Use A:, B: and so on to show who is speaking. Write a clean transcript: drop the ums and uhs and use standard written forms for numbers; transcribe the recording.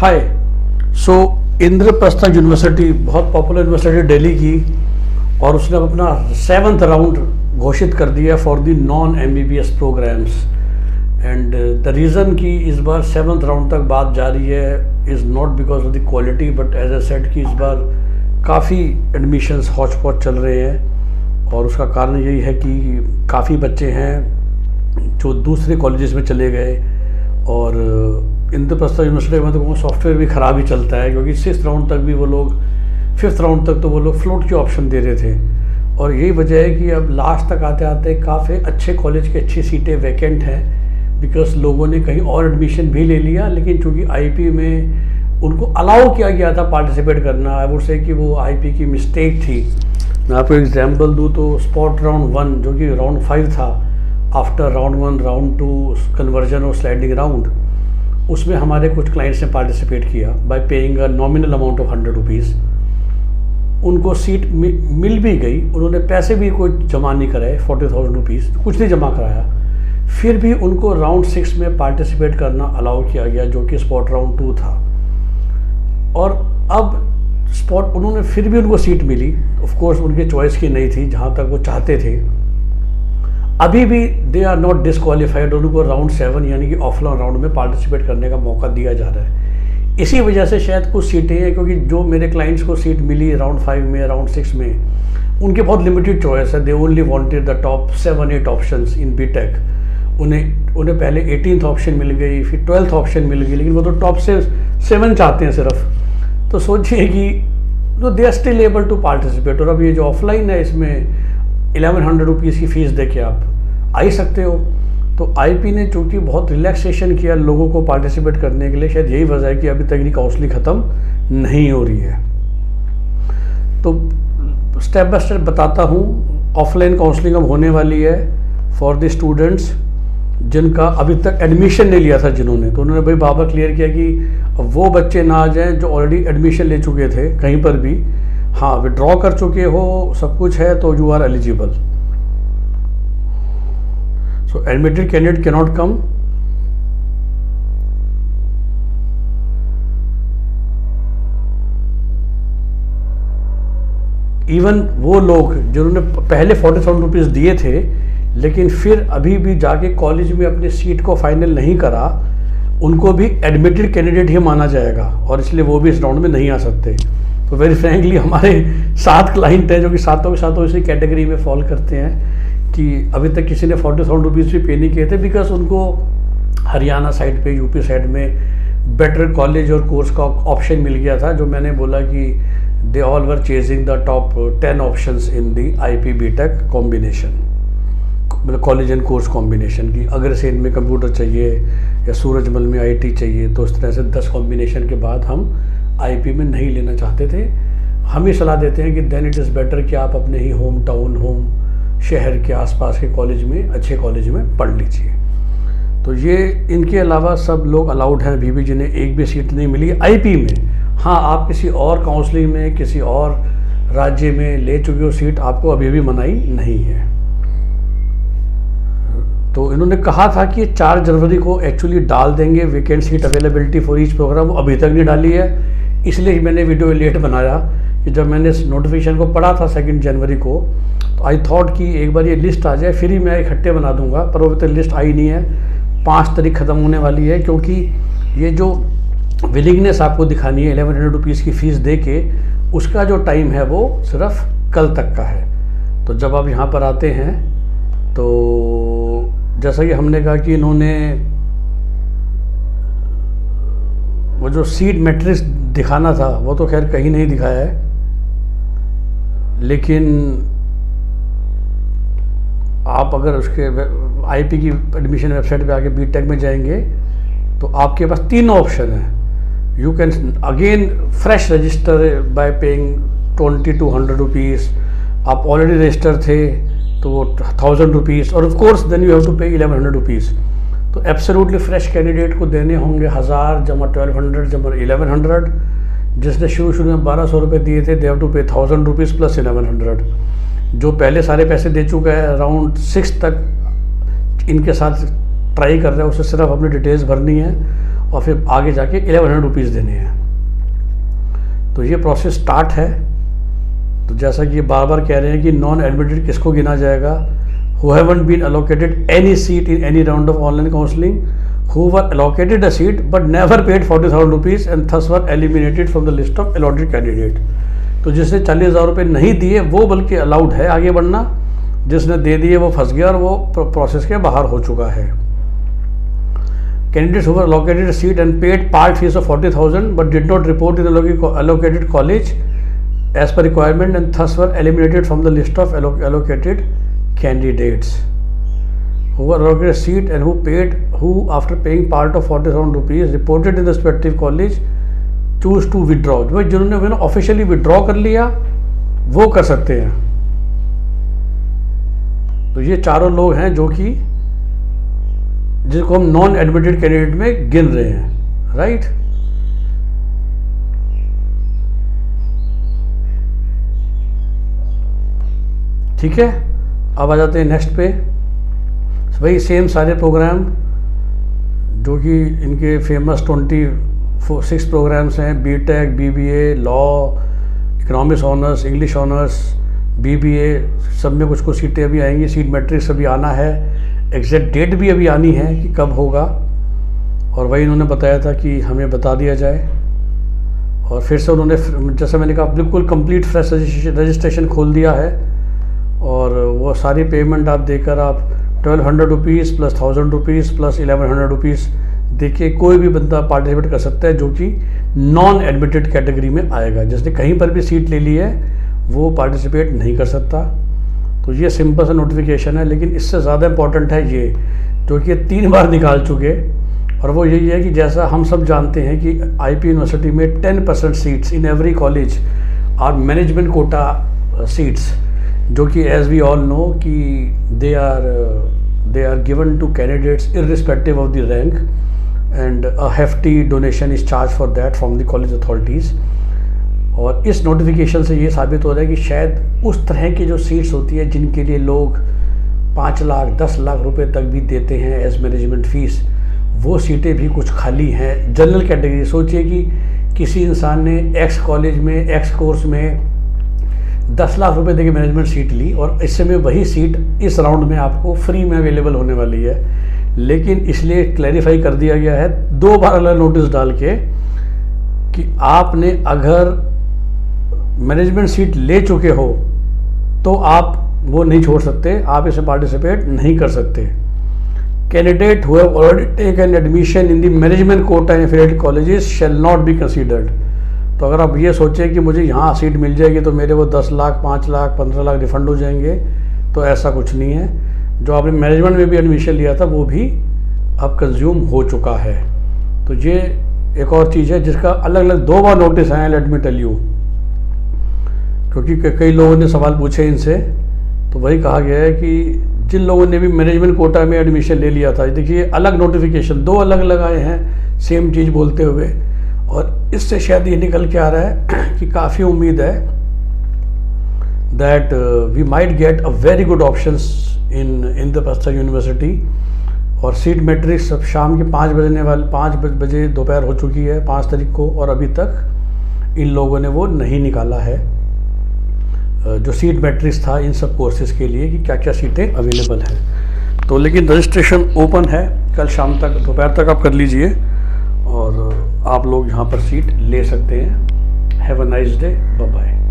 A: हाय। So Indraprastha university बहुत popular university Delhi की, और उसने अपना 7th राउंड घोषित कर दिया for the non MBBS programs. And the reason कि इस बार 7th राउंड तक बात जारी है is not because of the quality, but as a set कि इस बार काफ़ी एडमिशन्स हौच पौच चल रहे हैं, और उसका कारण यही है कि काफ़ी बच्चे हैं जो दूसरे कॉलेजेस में चले गए। और इंद्रप्रस्थ यूनिवर्सिटी में तो सॉफ्टवेयर भी ख़राब ही चलता है, क्योंकि 6th राउंड तक भी वो लोग 5th राउंड तक तो वो लोग फ्लोट के ऑप्शन दे रहे थे। और यही वजह है कि अब लास्ट तक आते आते काफ़ी अच्छे कॉलेज की अच्छी सीटें वैकेंट हैं, बिकॉज लोगों ने कहीं और एडमिशन भी ले लिया, लेकिन चूँकि IP में उनको अलाउ किया गया था पार्टिसिपेट करना। आई वुड से कि वो IP की मिस्टेक थी। मैं आपको एग्जाम्पल दूँ तो स्पॉट राउंड 1 जो कि राउंड 5 था, आफ्टर राउंड 1 राउंड 2 कन्वर्जन और स्लाइडिंग राउंड, उसमें हमारे कुछ क्लाइंट्स ने पार्टिसिपेट किया bye paying a nominal amount of 100 rupees. उनको सीट मिल भी गई, उन्होंने पैसे भी कोई जमा नहीं कराए, 40,000 रुपीज़ कुछ नहीं जमा कराया, फिर भी उनको राउंड 6 में पार्टिसिपेट करना अलाउ किया गया, जो कि स्पॉट राउंड 2 था। और अब स्पॉट उन्होंने फिर भी उनको सीट मिली, ऑफ कोर्स उनके चॉइस की नहीं थी, जहाँ तक वो चाहते थे। अभी भी दे आर नॉट डिसक्वालीफाइड, उनको राउंड 7 यानी कि ऑफलाइन राउंड में पार्टिसिपेट करने का मौका दिया जा रहा है। इसी वजह से शायद कुछ सीटें हैं, क्योंकि जो मेरे क्लाइंट्स को सीट मिली राउंड 5 में, राउंड 6 में, उनके बहुत लिमिटेड चॉइस है। They only wanted the top 7-8 options in BTech. उन्हें पहले 18th ऑप्शन मिल गई, फिर 12th ऑप्शन मिल गई, लेकिन वो तो टॉप से 7 चाहते हैं सिर्फ। तो सोचिए कि तो they are still able to participate. और अब ये जो ऑफलाइन है, इसमें 1100 रुपीज़ की फ़ीस दे के आप आ ही सकते हो। तो IP ने चूँकि बहुत रिलैक्सेशन किया लोगों को पार्टिसिपेट करने के लिए, शायद यही वजह है कि अभी तक काउंसलिंग ख़त्म नहीं हो रही है। तो स्टेप बाय स्टेप बताता हूँ। ऑफलाइन काउंसलिंग अब होने वाली है फॉर द स्टूडेंट्स जिनका अभी तक एडमिशन नहीं लिया था जिन्होंने, तो उन्होंने भाई बाबा क्लियर किया कि वो बच्चे ना आ जाएँ जो ऑलरेडी एडमिशन ले चुके थे कहीं पर भी। हाँ, विड्रॉ कर चुके हो, सब कुछ है, तो you are eligible. So admitted candidate cannot come. Even वो लोग जिन्होंने पहले 40,000 रुपीज़ दिए थे, लेकिन फिर अभी भी जाके कॉलेज में अपनी सीट को फाइनल नहीं करा, उनको भी एडमिटेड कैंडिडेट ही माना जाएगा, और इसलिए वो भी इस राउंड में नहीं आ सकते। तो वेरी फ्रैंकली हमारे 7 क्लाइंट हैं जो कि सातों के सातों इसी कैटेगरी में फॉल करते हैं कि अभी तक किसी ने 40,000 रुपीज़ भी पे नहीं किए थे, बिकॉज उनको हरियाणा साइड पे, यूपी साइड में बेटर कॉलेज और कोर्स का ऑप्शन मिल गया था। जो मैंने बोला कि they all were chasing the top 10 options in the IP BTech combination, मतलब कॉलेज एंड कोर्स कॉम्बिनेशन की। अगर से इनमें कंप्यूटर चाहिए या सूरजमल में IT चाहिए, तो इस तरह से 10 कॉम्बिनेशन के बाद हम IP में नहीं लेना चाहते थे। हम ही सलाह देते हैं कि देन इट इज़ बेटर कि आप अपने ही होम टाउन, होम शहर के आसपास के कॉलेज में, अच्छे कॉलेज में पढ़ लीजिए। तो ये इनके अलावा सब लोग अलाउड हैं अभी भी जिन्हें एक भी सीट नहीं मिली IP में। हाँ, आप किसी और काउंसलिंग में, किसी और राज्य में ले चुके हो सीट, आपको अभी भी मनाही नहीं है। तो इन्होंने कहा था कि 4 जनवरी को एक्चुअली डाल देंगे vacant seat availability for each program, वो अभी तक नहीं डाली है। इसलिए मैंने वीडियो लेट बनाया कि जब मैंने इस नोटिफिकेशन को पढ़ा था 2 जनवरी को, तो आई थॉट कि एक बार ये लिस्ट आ जाए, फिर ही मैं इकट्ठे बना दूंगा, पर वो तो लिस्ट आई नहीं है। 5 तारीख ख़त्म होने वाली है, क्योंकि ये जो विलिंगनेस आपको दिखानी है 1100 रुपीज़ की फ़ीस दे के, उसका जो टाइम है वो सिर्फ कल तक का है। तो जब आप यहाँ पर आते हैं, तो जैसा कि हमने कहा कि इन्होंने वो जो सीट मैट्रिक्स दिखाना था वो तो खैर कहीं नहीं दिखाया है, लेकिन आप अगर उसके IP की एडमिशन वेबसाइट पे आके BTech में जाएंगे, तो आपके पास 3 ऑप्शन हैं। You can again fresh register by paying 20 to 100 rupees. आप ऑलरेडी रजिस्टर थे तो वो 1000 रुपीज़, और of course then you have to pay 1100 rupees. तो एब्सोल्युटली फ्रेश कैंडिडेट को देने होंगे 1000 जमा 1200 जमा 1100। जिसने शुरू में 1200 रुपये दिए थे, दे हैव टू पे 1000 रुपीज़ प्लस 1100। जो पहले सारे पैसे दे चुका है, राउंड 6 तक इनके साथ ट्राई कर रहा है, उसे सिर्फ अपनी डिटेल्स भरनी है और फिर आगे जाके 1100 रुपीज़ देने हैं। तो ये प्रोसेस स्टार्ट है। तो जैसा कि ये बार बार कह रहे हैं कि नॉन एडमिटेड किसको गिना जाएगा? who haven't been allocated any seat in any round of online counseling, who were allocated a seat but never paid 40,000 rupees and thus were eliminated from the list of allotted candidate। तो जिसने 40,000 रुपये नहीं दिए वो बल्कि allowed है आगे बढ़ना, जिसने दे दिए वो फंस गया और वो प्रोसेस के बाहर हो चुका है। Candidates who were allocated a seat and paid part fees of 40,000 but did not report in the allocated college as per requirement and thus were eliminated from the list of allocated candidates who were allocated a seat and who after paying part of 40,000 rupees reported in the respective college choose to withdraw। भाई जिन्होंने officially withdraw कर लिया वो कर सकते हैं। तो ये चारों लोग हैं जो कि जिसको हम नॉन एडमिटेड कैंडिडेट में गिन रहे हैं, राइट। ठीक है, अब आ जाते हैं नेक्स्ट पे। वही सेम सारे प्रोग्राम जो कि इनके फेमस 26 प्रोग्राम्स हैं, BTech, BBA, law, economics honours, English honours, BBA, सब में कुछ कुछ सीटें अभी आएंगी। सीट मैट्रिक्स अभी आना है, एग्जैक्ट डेट भी अभी आनी है कि कब होगा, और वही इन्होंने बताया था कि हमें बता दिया जाए। और फिर से उन्होंने, जैसा मैंने कहा, बिल्कुल कंप्लीट फ्रेश रजिस्ट्रेशन खोल दिया है। और वो सारी पेमेंट आप देकर आप 1200 rupees plus 1000 rupees plus 1100 rupees देके कोई भी बंदा पार्टिसिपेट कर सकता है जो कि नॉन एडमिटेड कैटेगरी में आएगा। जिसने कहीं पर भी सीट ले ली है वो पार्टिसिपेट नहीं कर सकता। तो ये सिंपल सा नोटिफिकेशन है, लेकिन इससे ज़्यादा इम्पॉर्टेंट है ये जो कि 3 बार निकाल चुके, और वो यही है कि जैसा हम सब जानते हैं कि आईपी यूनिवर्सिटी में 10% seats in every college are management quota seats, जो कि एज वी ऑल नो कि they are given to candidates irrespective of the rank and a hefty donation is charge for that from the college authorities. और इस notification से ये साबित हो रहा है कि शायद उस तरह की जो सीट्स होती है जिनके लिए लोग 5 लाख 10 लाख रुपए तक भी देते हैं एज मैनेजमेंट फीस, वो सीटें भी कुछ खाली हैं। जनरल कैटेगरी, सोचिए कि किसी इंसान ने एक्स कॉलेज में एक्स कोर्स में 10 लाख रुपए देके मैनेजमेंट सीट ली और इस समय वही सीट इस राउंड में आपको फ्री में अवेलेबल होने वाली है। लेकिन इसलिए क्लैरिफाई कर दिया गया है 2 बार अलग नोटिस डाल के कि आपने अगर मैनेजमेंट सीट ले चुके हो तो आप वो नहीं छोड़ सकते, आप इसे पार्टिसिपेट नहीं कर सकते। Candidate who have already taken admission in the management quota in affiliated colleges shall not be considered. तो अगर आप ये सोचें कि मुझे यहाँ सीट मिल जाएगी तो मेरे वो 10 लाख 5 लाख 15 लाख रिफंड हो जाएंगे, तो ऐसा कुछ नहीं है। जो आपने मैनेजमेंट में भी एडमिशन लिया था वो भी अब कंज्यूम हो चुका है। तो ये एक और चीज़ है जिसका अलग अलग 2 बार नोटिस आए, लेट मी टेल यू, क्योंकि कई लोगों ने सवाल पूछे इनसे। तो वही कहा गया है कि जिन लोगों ने भी मैनेजमेंट कोटा में एडमिशन ले लिया था, देखिए अलग नोटिफिकेशन 2 अलग अलग आए हैं सेम चीज़ बोलते हुए, और इससे शायद ये निकल के आ रहा है कि काफ़ी उम्मीद है that we might get a very good options in Indraprastha university. और सीट मैट्रिक्स अब शाम के 5 बजे दोपहर हो चुकी है 5 तारीख को, और अभी तक इन लोगों ने वो नहीं निकाला है जो सीट मैट्रिक्स था इन सब कोर्सेज के लिए कि क्या क्या सीटें अवेलेबल हैं। तो लेकिन रजिस्ट्रेशन ओपन है, कल शाम तक दोपहर तक आप कर लीजिए और आप लोग यहाँ पर सीट ले सकते हैं। Have a nice day, bye bye.